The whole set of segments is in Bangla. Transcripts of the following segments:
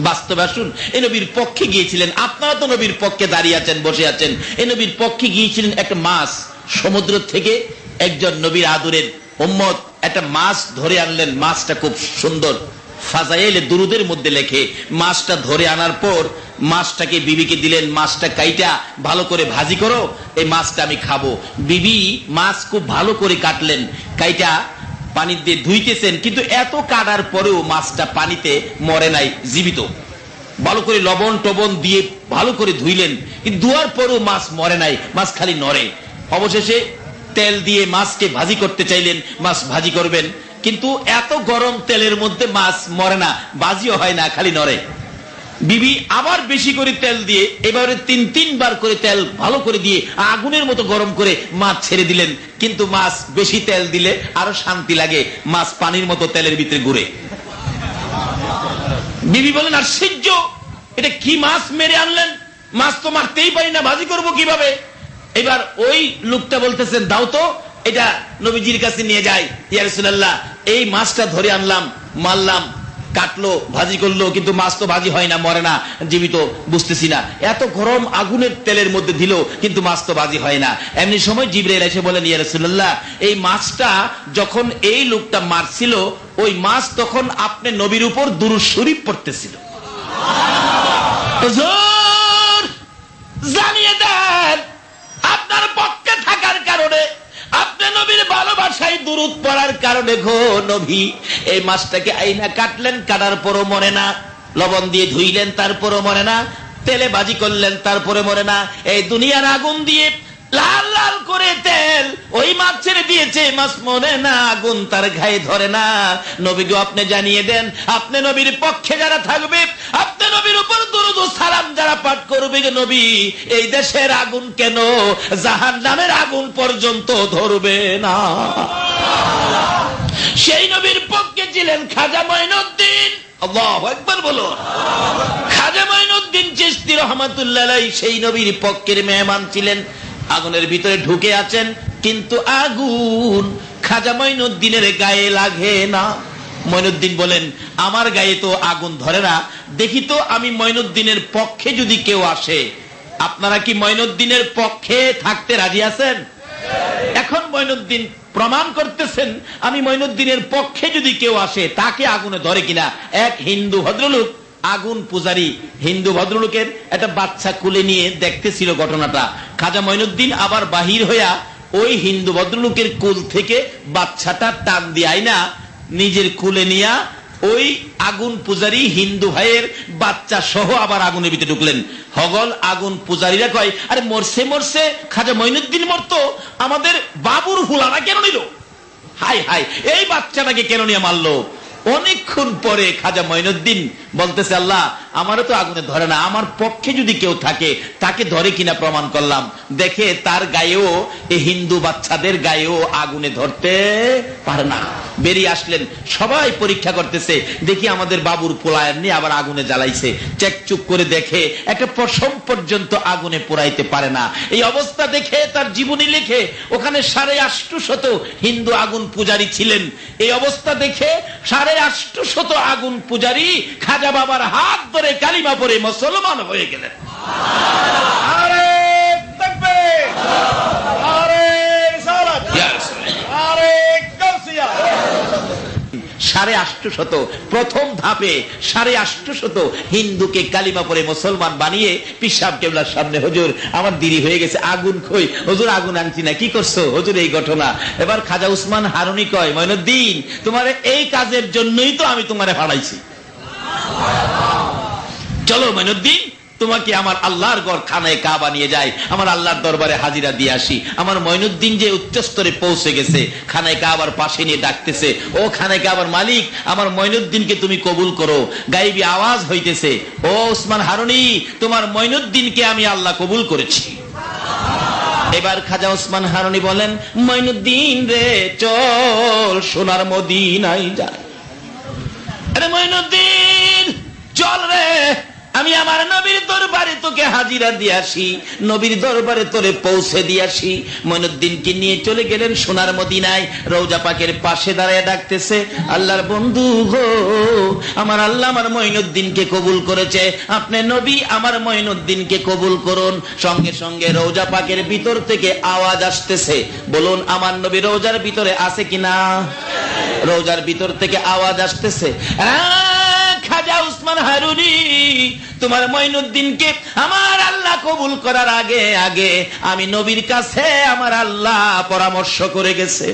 বাস্তবে আসুন, এই নবীর পক্ষে গিয়েছিলেন, আপনারা তো নবীর পক্ষে দাঁড়িয়ে আছেন, বসে আছেন, এই নবীর পক্ষে গিয়েছিলেন। একটা মাছ সমুদ্র থেকে একজন নবীর আদরের উম্মত একটা মাছ ধরে আনলেন। মাছটা খুব সুন্দর, ফাজাইলে দুরুদের মধ্যে লেখে মাছটা ধরে আনার পর মাছটাকে বিবিকে দিলেন, মাছটা কাইটা ভালো করে ভাজি করো, এই মাছটা আমি খাবো। বিবি মাছ খুব ভালো করে কাটলেন, কাইটা পানি দিয়ে ধুইতেছেন, কিন্তু এত কাটার পরেও মাছটা পানিতে মরে নাই, জীবিত। ভালো করে লবণ টবণ দিয়ে ভালো করে ধুইলেন, কিন্তু ধোয়ার পরেও মাছ মরে নাই, মাছ খালি নড়ে। অবশেষে তেল দিয়ে মাছকে ভাজি করতে চাইলেন, মাছ ভাজি করবেন, কিন্তু এত গরম তেলের মধ্যে মাছ মরে না, ভাজিও হয় না, খালি নড়ে। বিবি আবার বেশি করে তেল দিয়ে এবারে তিনবার করে তেল ভালো করে দিয়ে আগুনের মতো গরম করে মাছ ছেড়ে দিলেন, কিন্তু মাছ বেশি তেল দিলে আরো শান্তি লাগে, মাছ পানির মতো তেলের ভিতরে ঘুরে। বিবি বলেন, আশ্চর্য, এটা কি মাছ মেরে আনলেন, মাছ তো মারতেই পারি না, ভাজি করবো কিভাবে? এবার ওই লোকটা বলতেছেন, দাও তো, এটা নবীজির কাছে নিয়ে যায়। ইয়া রাসূলুল্লাহ, এই মাছটা ধরে আনলাম, মারলাম, কাটলো, ভাজি করলো, কিন্তু মাছ তো ভাজি হয় না, মরে না, জীবিত, বুঝতেছি না। এত গরম আগুনের তেলের মধ্যে দিল, কিন্তু মাছ তো ভাজি হয় না। এমনি সময় জিবরাইল এসে বলেন, ইয়া রাসূলুল্লাহ, এই মাছটা যখন এই লোকটা মারছিল, ওই মাছ তখন আপনি নবীর উপর দুরূদ শরীফ পড়তেছিল। হুজুর, জানিয়ে দেন, আপনার পক্ষে থাকার কারণে, আপনি নবীর ভালোবাসায় দুরূদ পড়ার কারণে গো নবী এই মাছটাকে আইনা কাটলেন, কাটার পরও মরে না, লবণ দিয়ে ধুইলেন তারপরও মরে না, তেলে ভাজি করলেন তারপরে মরে না, এই দুনিয়ার আগুন দিয়ে লাল লাল করে তেল ওই মাছ ছেড়ে দিয়েছে, মাছ মরে না, আগুন তার গায়ে ধরে না। নবী গো, আপনি জানিয়ে দেন, আপনি নবীর পক্ষে যারা থাকবে, আপনি নবীর উপর দুরূদ ও সালাম যারা পাঠ করবে, নবী এই দেশের আগুন কেন জাহান্নামের আগুন পর্যন্ত ধরবে না। সেই নবীর পক্ষে ছিলেন খাজা মঈনুদ্দিন। আল্লাহু আকবার বলুন। খাজা মঈনুদ্দিন চিশতি রাহমাতুল্লাহ আলাইহি সেই নবীর পক্ষের মেহমান ছিলেন। আগুনের ভিতরে ঢুকে আছেন, কিন্তু আগুন খাজা মঈনুদ্দিনের গায়ে লাগে না। মঈনুদ্দিন বলেন, আমার গায়ে তো আগুন ধরে না, দেখি তো আমি মঈনুদ্দিনের পক্ষে যদি কেউ আসে। আপনারা কি মঈনুদ্দিনের পক্ষে থাকতে রাজি আছেন? এখন মঈনুদ্দিন প্রমাণ করতেছেন, আমি মঈনুদ্দিনের পক্ষে যদি কেউ আসে, তাকে আগুনে ধরে কিনা। এক হিন্দু ভদ্রলোক, আগুন পূজারী হিন্দু ভদ্রলোকের একটা বাচ্চা কুলে নিয়ে দেখতেছিল ঘটনাটা। খাজা মঈনুদ্দিন আবার বাহির হইয়া ওই হিন্দু ভদ্রলোকের কুল থেকে বাচ্চাটা টান দিয়ে আইনা নিজের কুলে নিয়া ওই আগুন পূজারী হিন্দু ভাইয়ের বাচ্চা সহ আবার আগুনের ভিতরে ঢুকলেন। হগল আগুন পূজারীরা কয়, আরে মরছে মরছে, খাজা মঈনুদ্দিন মরতো, আমাদের বাবুর হুলানা কেন নিল? হাই হাই, এই বাচ্চাটাকে কেন নিয়ে মারলো? অনেকক্ষণ পরে খাজা মঈনুদ্দিন বলতেছে, আল্লাহ, আমারও তো আগুনে ধরে না, আমার পক্ষে যদি কেউ থাকে তাকে ধরে কিনা প্রমাণ করলাম। দেখে তার গায়েও, এই হিন্দু বাচ্চাদের গায়েও আগুনে ধরতে পারে না। বেরিয়ে আসলেন, সবাই পরীক্ষা করতেছে, দেখি আমাদের বাবুর পোলায়ন নিয়ে আবার আগুনে জ্বালাইছে। চেকচুক করে দেখে একটা পশম পর্যন্ত আগুনে পোড়াইতে পারে না। এই অবস্থা দেখে তার জীবনী লিখে, ওখানে 850 হিন্দু আগুন পূজারী ছিলেন। এই অবস্থা দেখে 850 আগুন পূজারী খাজা বাবার হাত ধরে কালিমা পড়ে মুসলমান হয়ে গেলেন। আরে তাকবীর, আরে রিসালাত, আরে গাউসিয়া। 850 প্রথম ধাপে 850 হিন্দুকে কালিমা পড়ে মুসলমান বানিয়ে পীর সাহেব কেবলার সামনে, হুজুর আমার দেরি হয়ে গেছে, আগুন কই? হুজুর আগুন আনছি না। কি করছো? হুজুর এই ঘটনা। এবার খাজা উসমান হারুনি কয়, মঈনুদ্দিন, তোমার এই কাজের জন্যই তো আমি তোমারে ফাড়াইছি। চলো মঈনুদ্দিন, তোমাকে আমার আল্লাহর ঘর খানায় কাবা নিয়ে যায়, আমার আল্লাহর দরবারে হাজিরা দিয়ে আসি। আমার মঈনুদ্দিন যে উচ্চ স্তরে পৌঁছে গেছে, খানায় কাবার পাশে নিয়ে ডাকতেছে, ও খানায় কাবার মালিক, আমার মঈনুদ্দিনকে তুমি কবুল করো। গায়েবী আওয়াজ হইতেছে, ও উসমান হারুনি, তোমার মঈনুদ্দিনকে আমি আল্লাহ কবুল করেছি। এবার খাজা উসমান হারুনি বলেন, মঈনুদ্দিন রে, চল সোনার মদিনায় যাই। আরে মঈনুদ্দিন, চল রে, আমি আমার আমার নবীর দরবারে তোকে হাজিরা দিয়ে আসি, নবীর দরবারে তোরে পৌঁছে দিয়ে আসি। মঈনুদ্দিনকে নিয়ে চলে গেলেন সোনার মদিনায়। রওজা পাকের পাশে দাঁড়ায় ডাকতেছে, আল্লাহর বন্ধু গো, আমার আল্লাহ আমার মঈনুদ্দিনকে কবুল করেছে, আপনি নবী আমার মঈনুদ্দিনকে কবুল করুন। সঙ্গে সঙ্গে রওজা পাকের ভিতর থেকে আওয়াজ আসতেছে, বলুন আমার নবী রওজার ভিতরে আছে কিনা? রওজার ভিতর থেকে আওয়াজ আসতেছে, খাজা উসমান হারুনি, তোমার মঈনুদ্দিনকে আমার আল্লাহ কবুল করার আগে আগে আমি নবীর কাছে আমার আল্লাহ পরামর্শ করে গেছে।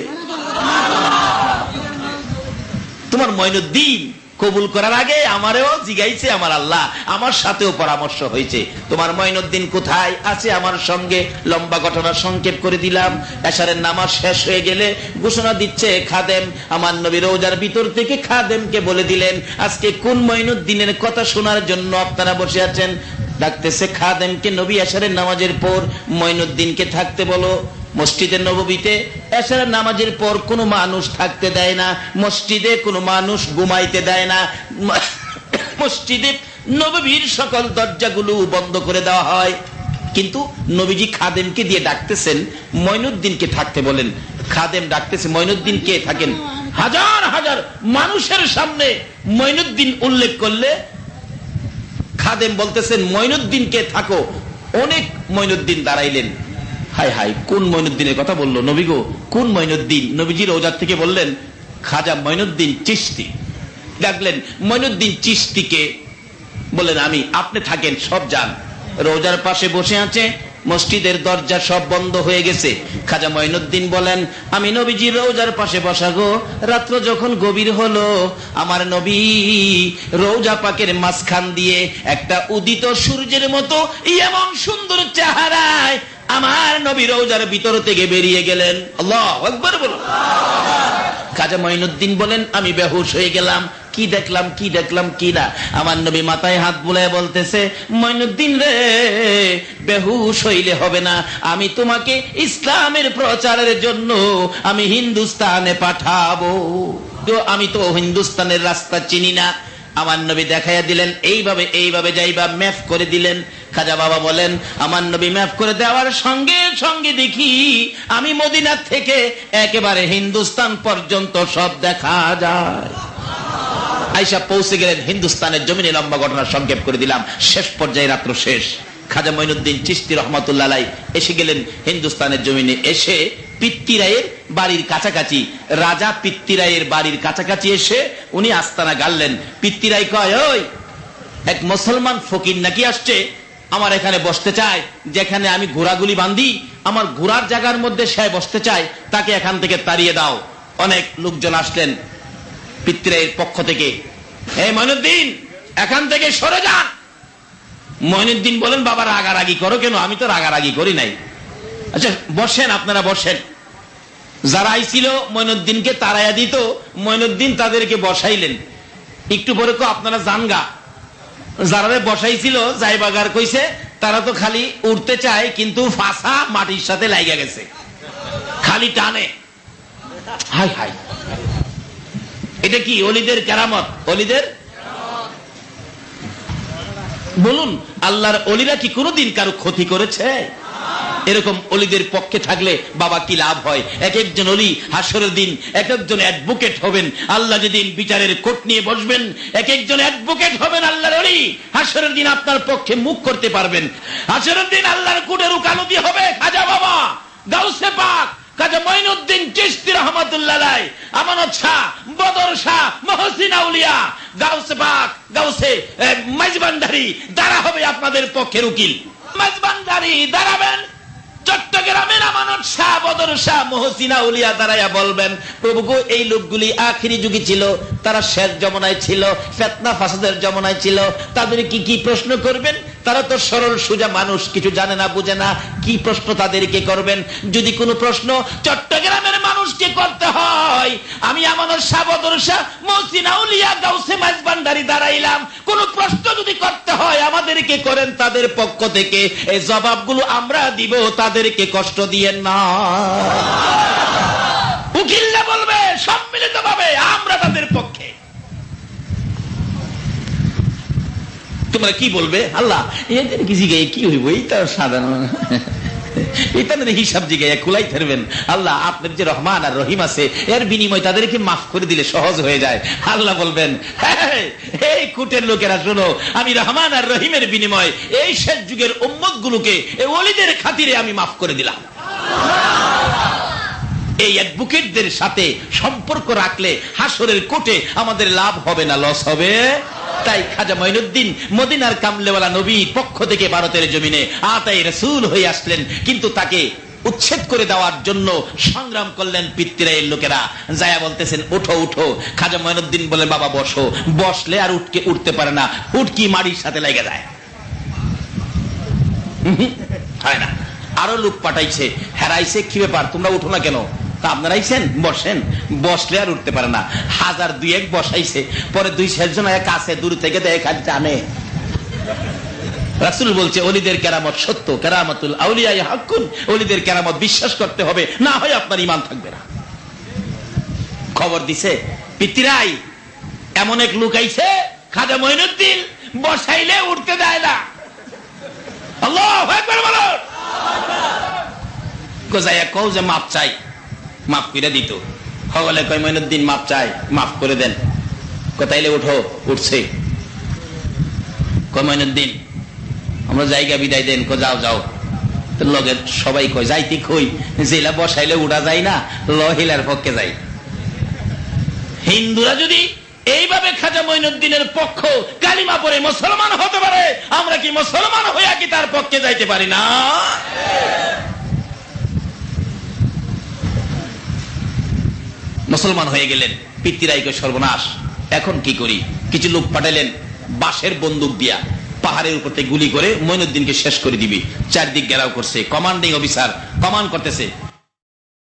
তোমার মঈনুদ্দিন কবুল করার আগে আমারও জিগাইছে আমার আল্লাহ, আমার সাথেও পরামর্শ হয়েছে। তোমার মঈনুদ্দিন কোথায় আছে আমার সঙ্গে? লম্বা ঘটনা সংক্ষেপ করে দিলাম। এশারের নামাজ শেষ হয়ে গেলে ঘোষণা দিচ্ছে খাদেম, আমার নবী রওজার ভিতর থেকে খাদেমকে বলে দিলেন, আজকে কোন মঈনুদ্দিনের কথা শোনার জন্য আপনারা বসে আছেন? ডাকতেছে খাদেমকে, নবী এশারের নামাজের পর মঈনুদ্দিনকে থাকতে বলো। মসজিদের নববীতে এশারের নামাজের পর কোনো মানুষ থাকতে দেয় না, মসজিদে কোনো মানুষ ঘুমাইতে দেয় না, মসজিদে নববীর সকল দরজাগুলো বন্ধ করে দেওয়া হয়। কিন্তু নবীজি খাদেমকে দিয়ে ডাকতেছেন মঈনুদ্দিনকে থাকতে বলেন। খাদেম ডাকতেছে মঈনুদ্দিনকে থাকেন। হাজার হাজার মানুষের সামনে মঈনুদ্দিন উল্লেখ করলে খাদেম বলতেছেন মঈনুদ্দিনকে থাকো। অনেক মঈনুদ্দিন দাঁড়াইলেন। হাই হাই, কোন মঈনুদ্দিনের কথা বললো নবী গো? কোন মঈনুদ্দিন? নবীজির রওজার থেকে বললেন খাজা মঈনুদ্দিন চিশতি। ডাকলেন মঈনুদ্দিন চিশতিকে, বললেন আমি, আপনি থাকেন, সব যান। রওজার পাশে বসে আছে, মসজিদের দরজা সব বন্ধ হয়ে গেছে। খাজা মঈনুদ্দিন বলেন, আমি নবীজির রওজার পাশে বসা গো। রাত্র যখন গভীর হলো, আমার নবী রওজা পাকের মাঝখান দিয়ে একটা উদিত সূর্যের মতো এমন সুন্দর চেহারায় আমার নবী রওজার ভিতর থেকে বেরিয়ে গেলেন। আল্লাহু আকবার বলুন। খাজা মঈনুদ্দিন বলেন, আমি বেহুশ হয়ে গেলাম, কি দেখলাম কি দেখলাম কি না। আমার নবী মাথায় হাত বুলায় বলতেছে, মঈনুদ্দিন রে, বেহুশ হইলে হবে না, আমি তোমাকে ইসলামের প্রচারের জন্য আমি হিন্দুস্তানে পাঠাবো। আমি তো হিন্দুস্তানের রাস্তা চিনি না। আমার নবী দেখাইয়া দিলেন, এইভাবে এইভাবে যাইবা, ম্যাপ করে দিলেন। খাজা বাবা বলেন, আমার নবী ম্যাপ করে দেওয়ার সঙ্গে সঙ্গে দেখি আমি মদিনা থেকে একেবারে হিন্দুস্তান পর্যন্ত সব দেখা যায়। আইসা পৌঁছে গেলেন হিন্দুস্তানের জমিনে। লম্বা ঘটনা সংক্ষেপ করে দিলাম। শেষ পর্যায়ে রাত্র শেষ। খাজা মঈনুদ্দিন চিশতি রহমাতুল্লাহ আলাইহি এসে গেলেন হিন্দুস্তানের জমিনে। এসে পিত্তিরায়ের বাড়ির কাছাকাছি, রাজা পিত্তিরায়ের বাড়ির কাছাকাছি এসে উনি আস্তানা গাড়লেন। পিত্তিরাই কয়, ওই এক মুসলমান ফকির নাকি আসছে, আমার এখানে বসতে চায়, যেখানে আমি ঘোড়াগুলি বাঁধি আমার ঘোড়ার জায়গার মধ্যে সে বসতে চায়, তাকে এখান থেকে তাড়িয়ে দাও। অনেক লোকজন আসলেন পিত্তিরায়ের পক্ষ থেকে, হে মঈনুদ্দিন এখান থেকে সরে যান। মঈনুদ্দিন বলেন, বাবা রাগারাগি করো কেন? আমি তো রাগারাগি করি নাই। আচ্ছা বসেন, আপনারা বসেন। যারা আইছিল মঈনুদ্দিনকে তাড়াইয়া দিত, মঈনুদ্দিন তাদেরকে বসাইলেন। একটু পরে কো আপনারা জানগা। যারা বসাইছিল যাইবাগার কইছে, তারা তো খালি উঠতে চায় কিন্তু ফাঁসা মাটির সাথে লাগা গেছে, খালি টানে। হাই হাই, এটা কি ওলিদের কেরামত? ওলিদের বলুন, আল্লাহর ওলিরা কি কোনোদিন কারো ক্ষতি করেছে? এরকম ওলিদের পক্ষে থাকলে বাবা কি লাভ হয়? এক একজন ওলি হাসরের দিন এক একজন অ্যাডভোকেট হবেন। আল্লাহ যেদিন বিচারের কোর্ট নিয়ে বসবেন, এক একজন অ্যাডভোকেট হবেন আল্লাহর ওলি। হাসরের দিন আপনার পক্ষে মুখ করতে পারবেন। হাসরের দিন আল্লাহর কোর্টের উকালতি হবে খাজা বাবা, গাউসে পাক, খাজা মঈনুদ্দিন চিশতি রহমাতুল্লাহ আলাইহি, আমানত শাহ, বদর শাহ, মহসিন আউলিয়া, গাউসে পাক, গাউসে মাইজবান্ডারি দ্বারা হবে আপনাদের পক্ষের উকিল। মাইজবান্ডারি দাঁড়াবেন, চট্টগ্রামের আমানত শাহ, বদর শাহ, মহসিন আউলিয়া দাঁড়াইয়া বলবেন, প্রভু গো এই লোকগুলি আখিরি যুগে ছিল, তারা শেষ জমানায় ছিল, ফিতনা ফাসাদের জমানায় ছিল, তাদের কি কি প্রশ্ন করবেন? তারা তো সরল সোজা মানুষ, কিছু জানে না বুঝে না, কি প্রশ্ন তাদেরকে করবেন? যদি কোনো প্রশ্ন চট্টগ্রামের মানুষকে করতে হয়, আমি আমানত শাহ, বদর শাহ, মহসিন আউলিয়া, গাউসে মাইজবান্ডারি দাঁড়াইলাম, কোন প্রশ্ন যদি করতে হয় আমাদেরকে করেন তাদের পক্ষ থেকে, এই জবাবগুলো আমরা দিব, তাদেরকে কষ্ট দিয়েন না। উকিলরা বলবে সম্মিলিতভাবে আমরা তাদের পক্ষে। তোমরা কি বলবে? আল্লাহ এদের কি জিগাই কি হইব, এই তো সাধারণ এটাদের হিসাব জিগাইয়া কুলাই ধরবেন। আল্লাহ আপনার যে রহমান আর রহিম আছে এর বিনিময় তাদেরকে মাফ করে দিলে সহজ হয়ে যায়। আল্লাহ বলবেন, এই কুটের লোকেরা শোনো, আমি রহমান আর রহিমের বিনিময় এই শেষ যুগের উম্মত গুলোকে এই ওলিদের খাতিরে আমি মাফ করে দিলাম। এই অ্যাডভোকেটদের সাথে সম্পর্ক রাখলে হাসরের কোর্টে আমাদের লাভ হবে না লস হবে? তাই খাজা মঈনুদ্দিন মদিনার কামলেওয়ালা নবীর পক্ষ থেকে ভারতের জমিনে আতায়ে রাসূল হয়ে আসলেন, কিন্তু তাকে উচ্ছেদ করে দেওয়ার জন্য সংগ্রাম করলেন পিতৃরায়ের লোকেরা। যায়া বলতেছেন উঠো উঠো। খাজা মঈনুদ্দিন বলেন বাবা বসো। বসলে আর উঠতে পারে না, উটকি মাটির সাথে লেগে যায়, হয় না। আরো লোক পাঠাইছে, হেরাইছে, কি ব্যাপার তোমরা উঠো না কেন? তা আপনারা আইছেন, বসেন। বসলে আর উঠতে পারে না, হাজার দুই এক বসাইছে। পরে দুই শেষজন এক আছে, দূর থেকে দেয় খালি টানে। রাসূল বলছে ওলিদের কেরামত সত্য, কেরামতুল আউলিয়া হাক্কুন, ওলিদের কেরামত বিশ্বাস করতে হবে, না হয় আপনার ঈমান থাকবে না। খবর দিছে পিতৃরাই, এমন এক লোক আইছে খাজা মঈনুদ্দিন বসাইলে উঠতে দেয় না। আল্লাহু আকবার বলো। কোজায়া কও যে মাপ চাই, মাফ করে দিত। হগলে কয় মঈনুদ্দিন মাপ চাই, মাফ করে দেন। কোথাইলে উঠো, উঠছে। কয় মঈনুদ্দিন আমরা জায়গা বিদায় দেন। কো যাও যাও। লগের সবাই কয় যাইতে কই, জেলা বসাইলে উঠা যায় না, লহিলার পক্ষে যাই। হিন্দুরা যদি এইভাবে খাজা মঈনুদ্দিনের পক্ষ কালিমা পড়ে মুসলমান হতে পারে, আমরা কি মুসলমান হইয়া কি তার পক্ষে যাইতে পারি না? মুসলমান হয়ে গেলেন। পিতৃরাইকে সর্বনাশ, এখন কি করি? কিছু লোক পাঠাইলেন বাঁশের বন্দুক দিয়া পাহাড়ের উপর থেকে গুলি করে মঈনুদ্দিনকে শেষ করে দিবি। চারদিক ঘেরাও করছে, কমান্ডিং অফিসার কমান্ড করতেছে।